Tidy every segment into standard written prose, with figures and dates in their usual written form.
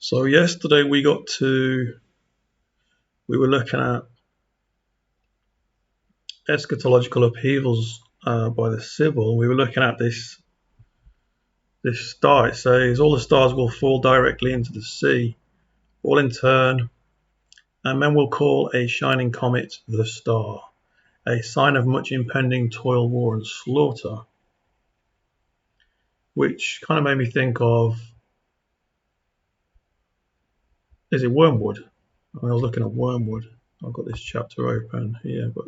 So yesterday we were looking at eschatological upheavals by the Sibyl. We were looking at this star. It says all the stars will fall directly into the sea, all in turn, and men will call a shining comet the star, a sign of much impending toil, war, and slaughter. Which kind of made me think of, is it Wormwood? I was looking at Wormwood. I've got this chapter open here, but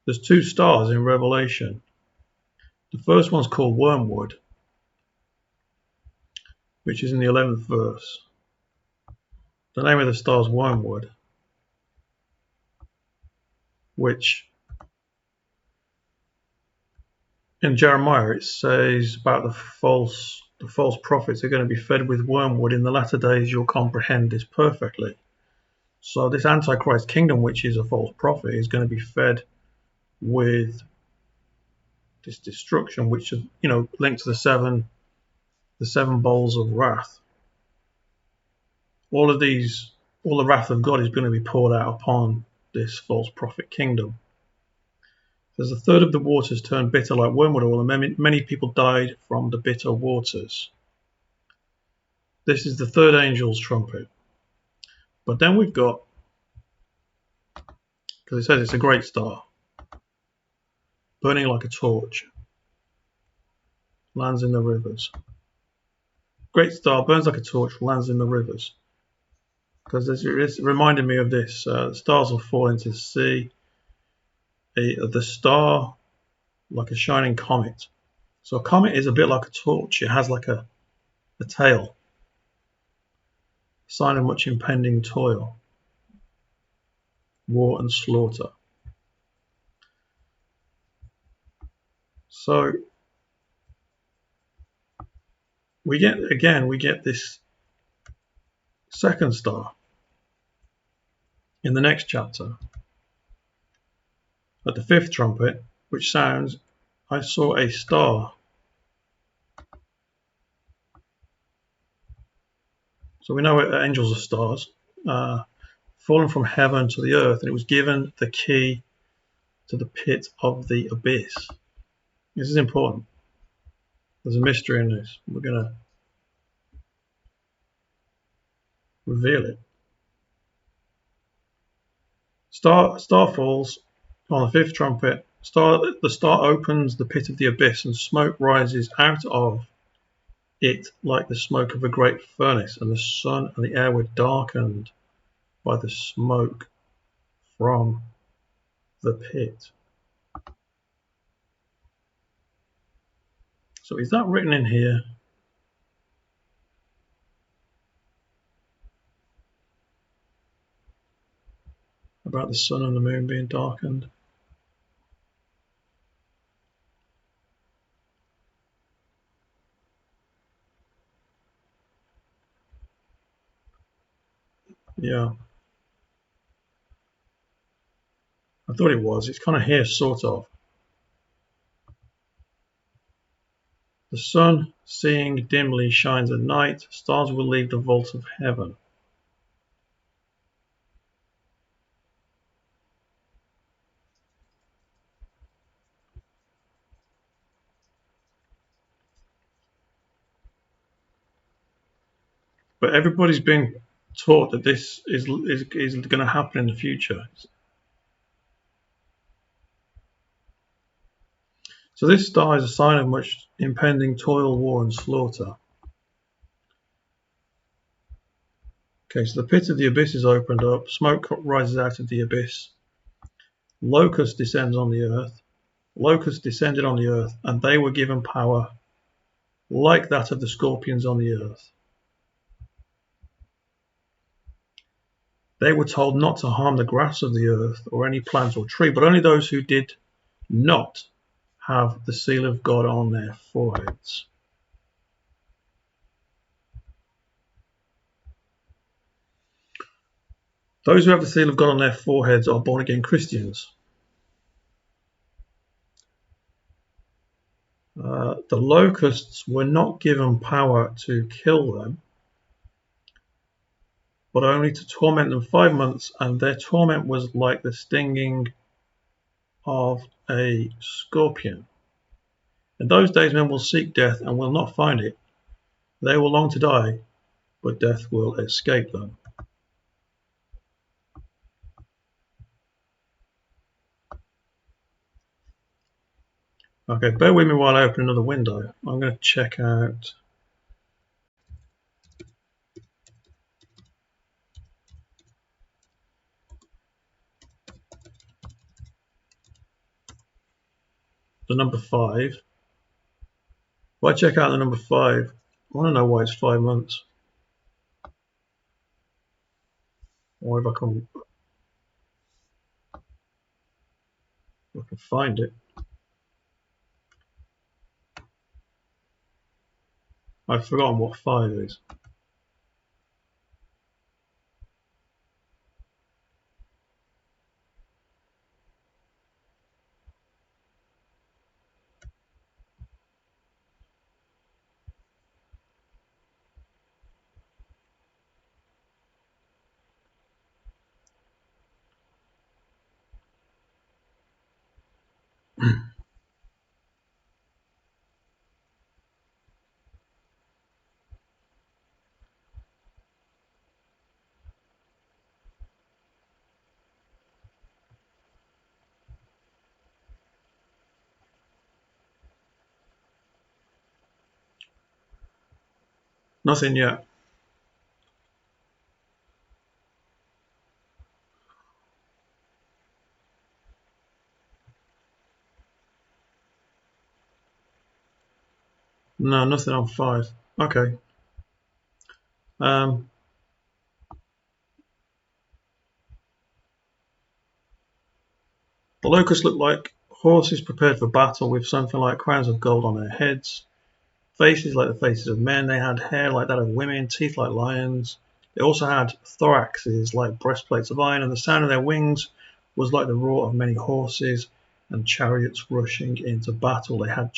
there's two stars in Revelation. The first one's called Wormwood, which is in the 11th verse. The name of the star is Wormwood, which in Jeremiah it says about the false prophets are going to be fed with wormwood. In the latter days you'll comprehend this perfectly. So this Antichrist kingdom, which is a false prophet, is going to be fed with this destruction, which is, linked to the seven bowls of wrath. All the wrath of God is going to be poured out upon this false prophet kingdom. As a third of the waters turned bitter like wormwood oil, and many people died from the bitter waters. This is the third angel's trumpet. But then we've got, because it says it's a great star, burning like a torch, lands in the rivers. Great star, burns like a torch, lands in the rivers. Because it's reminded me of this. The stars will fall into the sea. The star, like a shining comet. So a comet is a bit like a torch. It has like a tail. Sign of much impending toil, war and slaughter. So we get this second star in the next chapter. At the fifth trumpet, which sounds, I saw a star. So we know angels are stars, fallen from heaven to the earth, and it was given the key to the pit of the abyss. This is important. There's a mystery in this. We're going to reveal it. Star falls on the fifth trumpet. The star opens the pit of the abyss, and smoke rises out of it like the smoke of a great furnace, and the sun and the air were darkened by the smoke from the pit. So is that written in here? About the sun and the moon being darkened? Yeah. I thought it was. It's kind of here, sort of. The sun, seeing dimly, shines at night. Stars will leave the vault of heaven. But everybody's being taught that this is going to happen in the future. So this star is a sign of much impending toil, war, and slaughter. Okay, so the pit of the abyss is opened up. Smoke rises out of the abyss. Locust descends on the earth. Locusts descended on the earth, and they were given power like that of the scorpions on the earth. They were told not to harm the grass of the earth or any plant or tree, but only those who did not have the seal of God on their foreheads. Those who have the seal of God on their foreheads are born again Christians. The locusts were not given power to kill them. but only to torment them 5 months, and their torment was like the stinging of a scorpion. In those days men will seek death and will not find it. They will long to die, but death will escape them. Okay, bear with me while I open another window. I'm going to check out the number 5. If I check out the number 5, I want to know why it's 5 months. Or if I can find it. I've forgotten what 5 is. Nothing yet. No, nothing on 5. Okay. The locusts look like horses prepared for battle with something like crowns of gold on their heads. Faces like the faces of men. They had hair like that of women, teeth like lions. They also had thoraxes like breastplates of iron, and the sound of their wings was like the roar of many horses and chariots rushing into battle. They had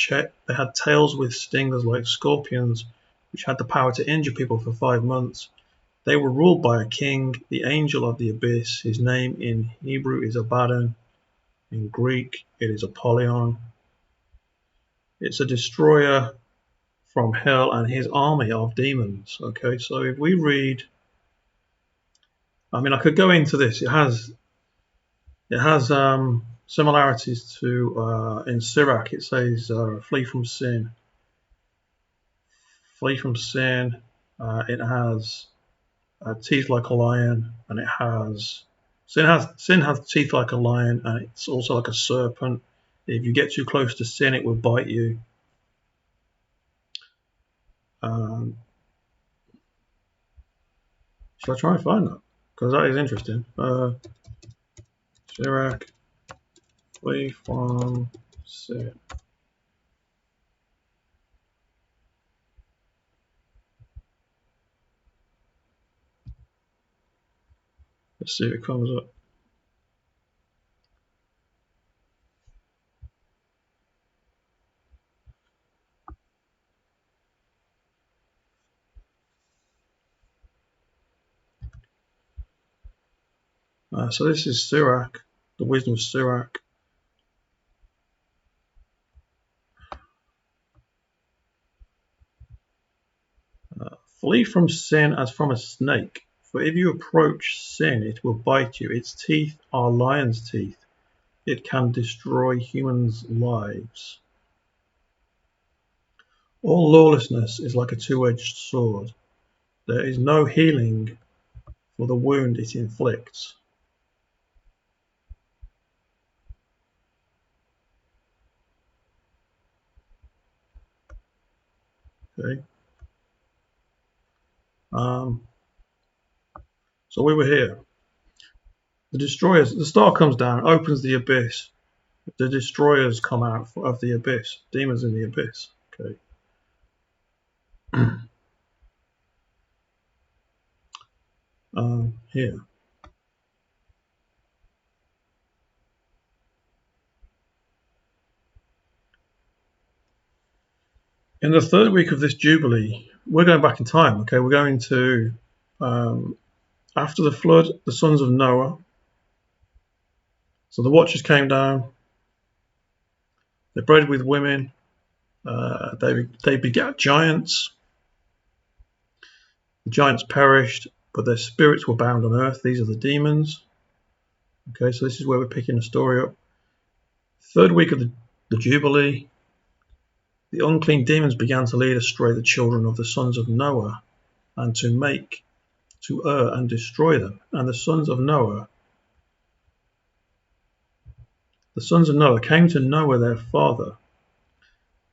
tails with stingers like scorpions, which had the power to injure people for 5 months. They were ruled by a king, the angel of the abyss. His name in Hebrew is Abaddon. In Greek, it is Apollyon. It's a destroyer from hell and his army of demons. Okay, so if we read, I mean, I could go into this. It has similarities to in Sirach. It says, "Flee from sin, flee from sin." It has teeth like a lion, and it has sin has teeth like a lion, and it's also like a serpent. If you get too close to sin, it will bite you. Um, Shall I try and find that? Because that is interesting. Sirach, flee from sin. Let's see if it comes up. So this is Sirach, the wisdom of Sirach. Flee from sin as from a snake, for if you approach sin, it will bite you. Its teeth are lion's teeth. It can destroy humans' lives. All lawlessness is like a two-edged sword. There is no healing for the wound it inflicts. Okay. So we were here. The star comes down, opens the abyss. The destroyers come out of the abyss. Demons in the abyss. Okay. Here. In the 3rd week of this Jubilee, we're going back in time. Okay, we're going to After the flood, the sons of Noah, so the watchers came down, they bred with women, they begat giants. The giants perished, but their spirits were bound on earth. These are the demons. Okay, so this is where we're picking the story up. Third week of the Jubilee, the unclean demons began to lead astray the children of the sons of Noah, and to err and destroy them. And the sons of Noah came to Noah their father,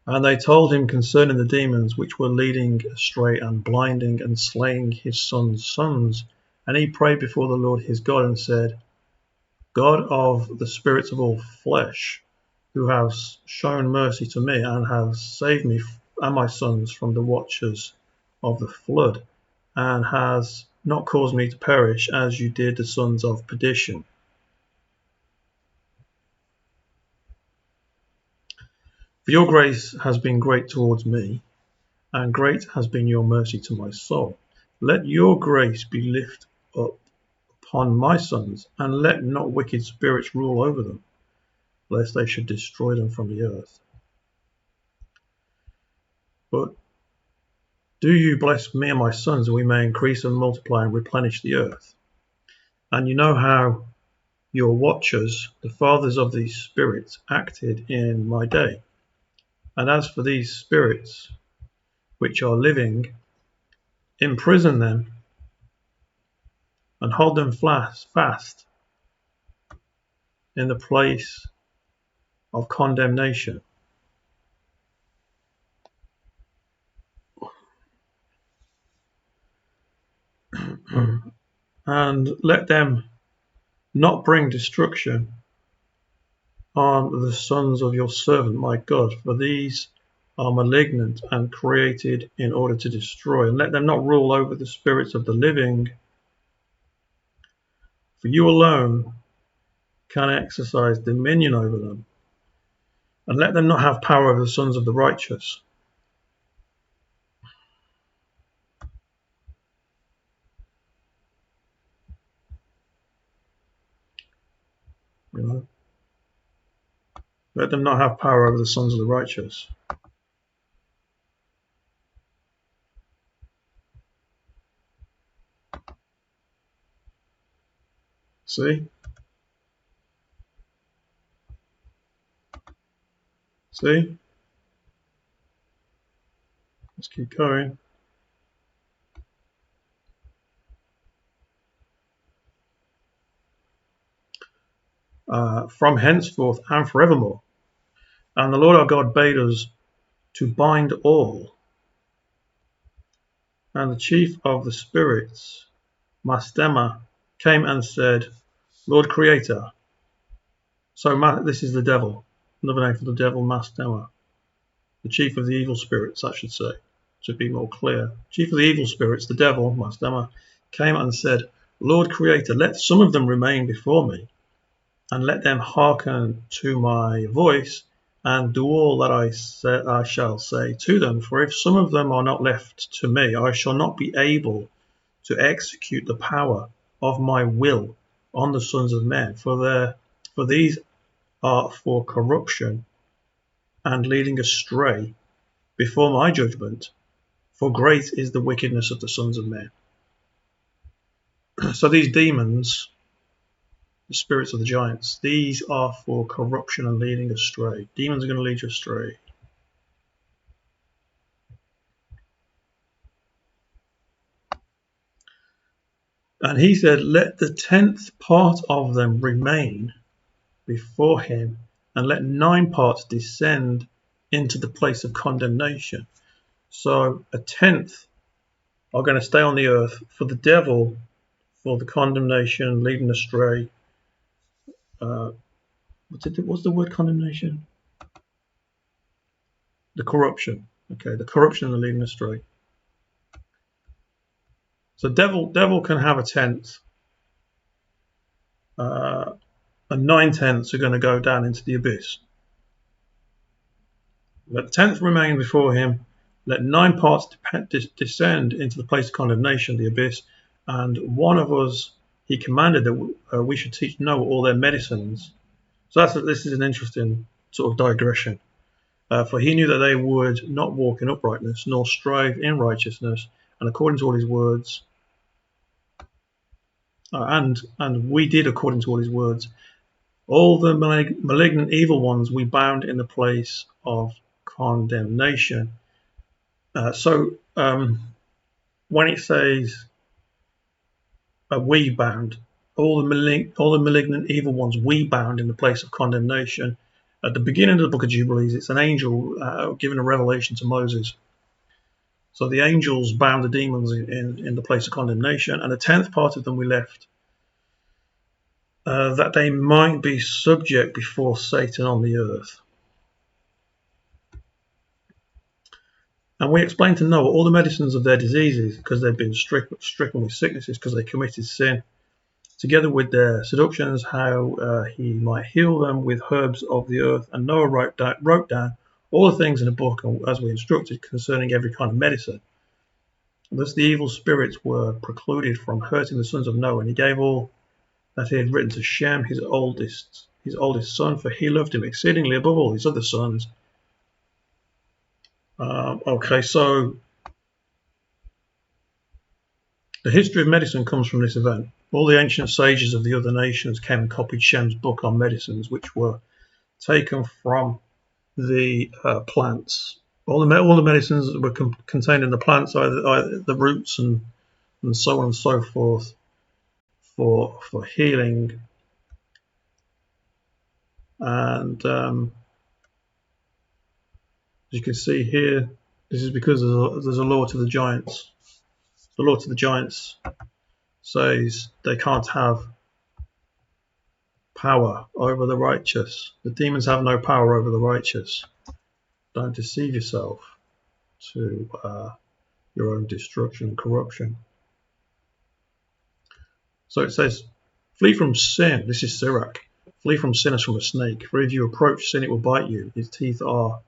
and they told him concerning the demons which were leading astray and blinding and slaying his sons' sons. And he prayed before the Lord his God and said, God of the spirits of all flesh, who has shown mercy to me and has saved me and my sons from the watchers of the flood, and has not caused me to perish as you did the sons of perdition. For your grace has been great towards me, and great has been your mercy to my soul. Let your grace be lifted up upon my sons, and let not wicked spirits rule over them, lest they should destroy them from the earth. But do you bless me and my sons, that we may increase and multiply and replenish the earth? And you know how your watchers, the fathers of these spirits, acted in my day. And as for these spirits which are living, imprison them and hold them fast in the place of condemnation. And let them not bring destruction on the sons of your servant, my God, for these are malignant and created in order to destroy. And let them not rule over the spirits of the living, for you alone can exercise dominion over them. And let them not have power over the sons of the righteous. You know? Let them not have power over the sons of the righteous. See? See? Let's keep going. From henceforth and forevermore. And the Lord our God bade us to bind all. And the chief of the spirits, Mastema, came and said, Lord Creator. So this is the devil, another name for the devil, Mastema, the chief of the evil spirits, I should say, to be more clear. Chief of the evil spirits, the devil, Mastema, came and said, Lord Creator, let some of them remain before me, and let them hearken to my voice, and do all that I shall say to them. For if some of them are not left to me, I shall not be able to execute the power of my will on the sons of men. For these are for corruption and leading astray before my judgment. For great is the wickedness of the sons of men. So these demons, the spirits of the giants, these are for corruption and leading astray. Demons are going to lead you astray. And he said, let the 10th part of them remain before him, and let 9 parts descend into the place of condemnation. So a 10th are going to stay on the earth for the devil, for the condemnation, leading astray. What's the word condemnation? The corruption. Okay, the corruption and the leading astray. So devil can have a 10th, and 9/10ths are going to go down into the abyss. Let the 10th remain before him. Let 9 parts descend into the place of condemnation, the abyss, and one of us, he commanded that we should teach Noah all their medicines. So this is an interesting sort of digression. For he knew that they would not walk in uprightness, nor strive in righteousness, and according to all his words, and we did according to all his words. All the malignant evil ones we bound in the place of condemnation. So when it says we bound, all the malignant evil ones we bound in the place of condemnation. At the beginning of the book of Jubilees, it's an angel giving a revelation to Moses. So the angels bound the demons in the place of condemnation, and the 10th part of them we left, that they might be subject before Satan on the earth. And we explained to Noah all the medicines of their diseases, because they'd been stricken with sicknesses because they committed sin, together with their seductions, how he might heal them with herbs of the earth. And Noah wrote down all the things in the book, as we instructed, concerning every kind of medicine. Thus the evil spirits were precluded from hurting the sons of Noah, and he gave all that he had written to Shem, his oldest son, for he loved him exceedingly above all his other sons. Okay, so the history of medicine comes from this event. All the ancient sages of the other nations came and copied Shem's book on medicines, which were taken from the plants. All the medicines that were contained in the plants, either the roots and so on and so forth, for healing. And as you can see here, this is because there's a law to the giants. The law to the giants says they can't have power over the righteous. The demons have no power over the righteous. Don't deceive yourself to your own destruction and corruption. So it says, flee from sin. This is Sirach. Flee from sin as from a snake. For if you approach sin, it will bite you. Its teeth are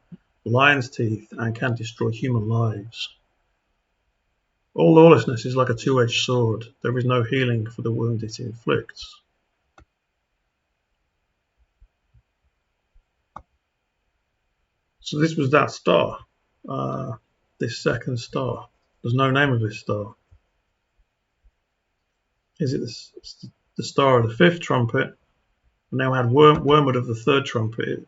lion's teeth and can destroy human lives. All lawlessness is like a two-edged sword. There is no healing for the wound it inflicts. So this was that star, this second star. There's no name of this star. Is it the star of the fifth trumpet? And now we had wormwood of the third trumpet.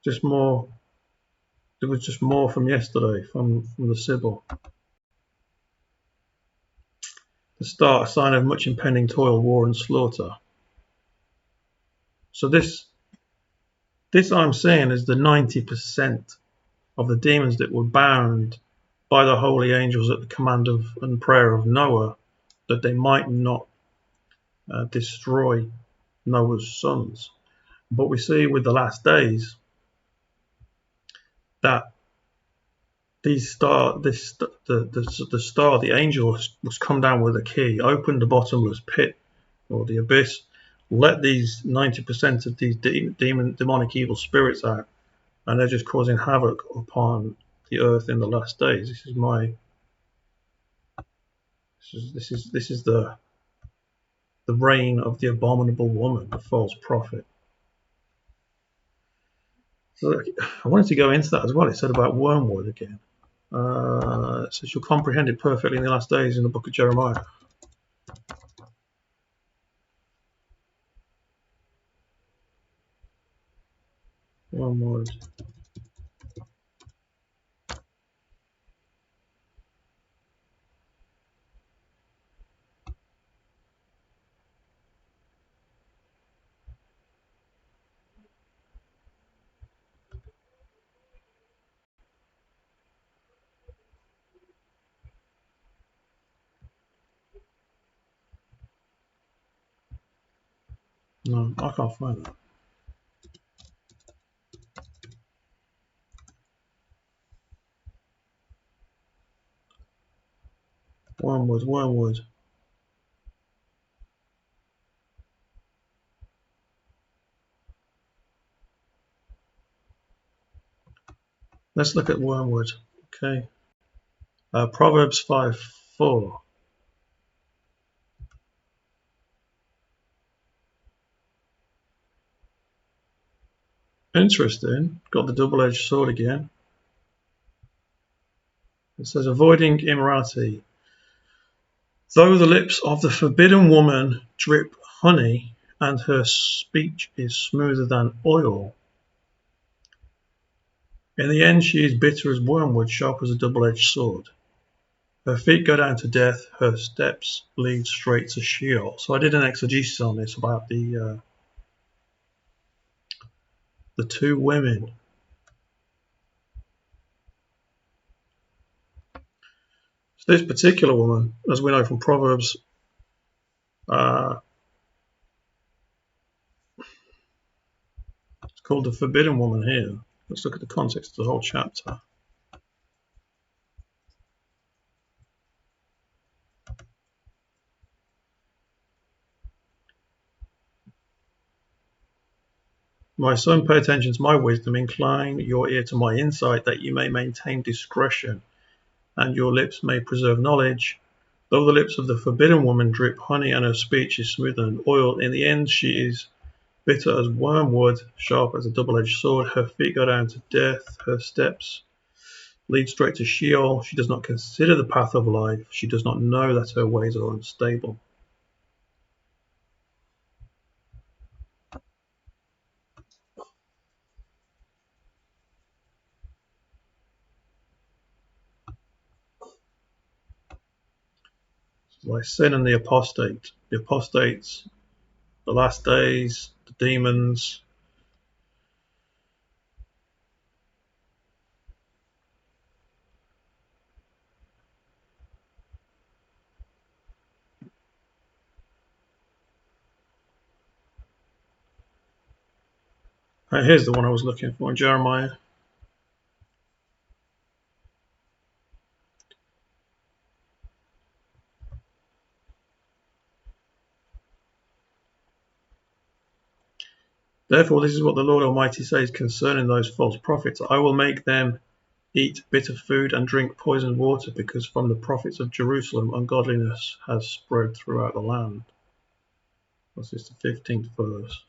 Just more. It was just more from yesterday, from the Sibyl. The star, a sign of much impending toil, war, and slaughter. So this I'm saying is the 90% of the demons that were bound by the holy angels at the command of and prayer of Noah, that they might not destroy Noah's sons. But we see with the last days that the star, the angel was come down with a key, opened the bottomless pit or the abyss, let these 90% of these demonic evil spirits out, and they're just causing havoc upon the earth in the last days. This is the reign of the abominable woman, the false prophet. So I wanted to go into that as well. It said about wormwood again. It says you'll comprehend it perfectly in the last days in the book of Jeremiah. Wormwood. No, I can't find that. Wormwood. Let's look at wormwood. Okay. Proverbs 5:4. Interesting. Got the double-edged sword again. It says, avoiding immorality. Though the lips of the forbidden woman drip honey, and her speech is smoother than oil, in the end she is bitter as wormwood, sharp as a double-edged sword. Her feet go down to death, her steps lead straight to Sheol. So I did an exegesis on this about the two women. So this particular woman, as we know from Proverbs, it's called the forbidden woman here. Let's look at the context of the whole chapter. My son, pay attention to my wisdom, incline your ear to my insight, that you may maintain discretion, and your lips may preserve knowledge. Though the lips of the forbidden woman drip honey, and her speech is smoother than oil, in the end she is bitter as wormwood, sharp as a double-edged sword. Her feet go down to death, her steps lead straight to Sheol. She does not consider the path of life. She does not know that her ways are unstable. Like sin and the apostate. The apostates, the last days, the demons. Here's the one I was looking for in Jeremiah. Therefore, this is what the Lord Almighty says concerning those false prophets. I will make them eat bitter food and drink poisoned water, because from the prophets of Jerusalem ungodliness has spread throughout the land. This is the 15th verse.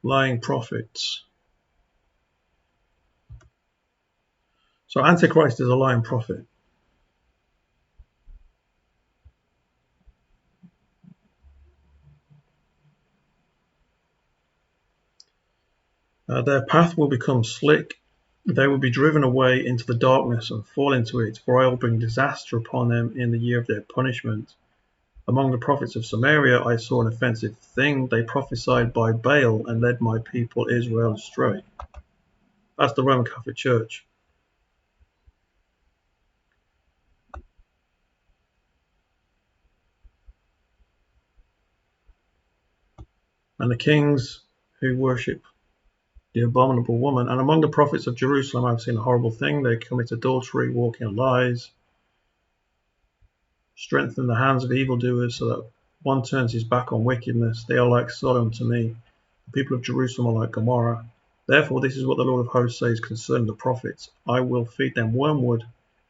Lying prophets. So Antichrist is a lying prophet. Their path will become slick. They will be driven away into the darkness and fall into it, for I will bring disaster upon them in the year of their punishment. Among the prophets of Samaria I saw an offensive thing. They prophesied by Baal and led my people Israel astray. That's the Roman Catholic Church. And the kings who worship the abominable woman. And among the prophets of Jerusalem I've seen a horrible thing. They commit adultery, walk in lies, strengthen the hands of evildoers, so that one turns his back on wickedness. They are like Sodom to me. The people of Jerusalem are like Gomorrah. Therefore this is what the Lord of hosts says concerning the prophets. I will feed them wormwood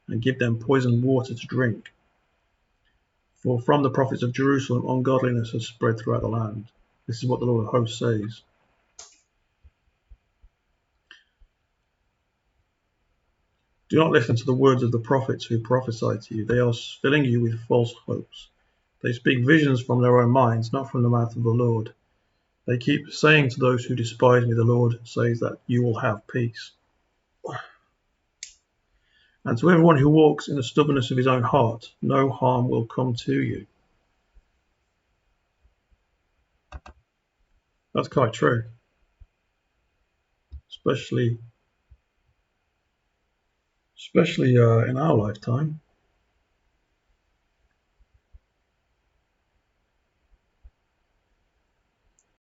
and give them poisoned water to drink. For from the prophets of Jerusalem ungodliness has spread throughout the land. This is what the Lord of hosts says. Do not listen to the words of the prophets who prophesy to you. They are filling you with false hopes. They speak visions from their own minds, not from the mouth of the Lord. They keep saying to those who despise me, the Lord says that you will have peace. And to everyone who walks in the stubbornness of his own heart, no harm will come to you. That's quite true. Especially in our lifetime.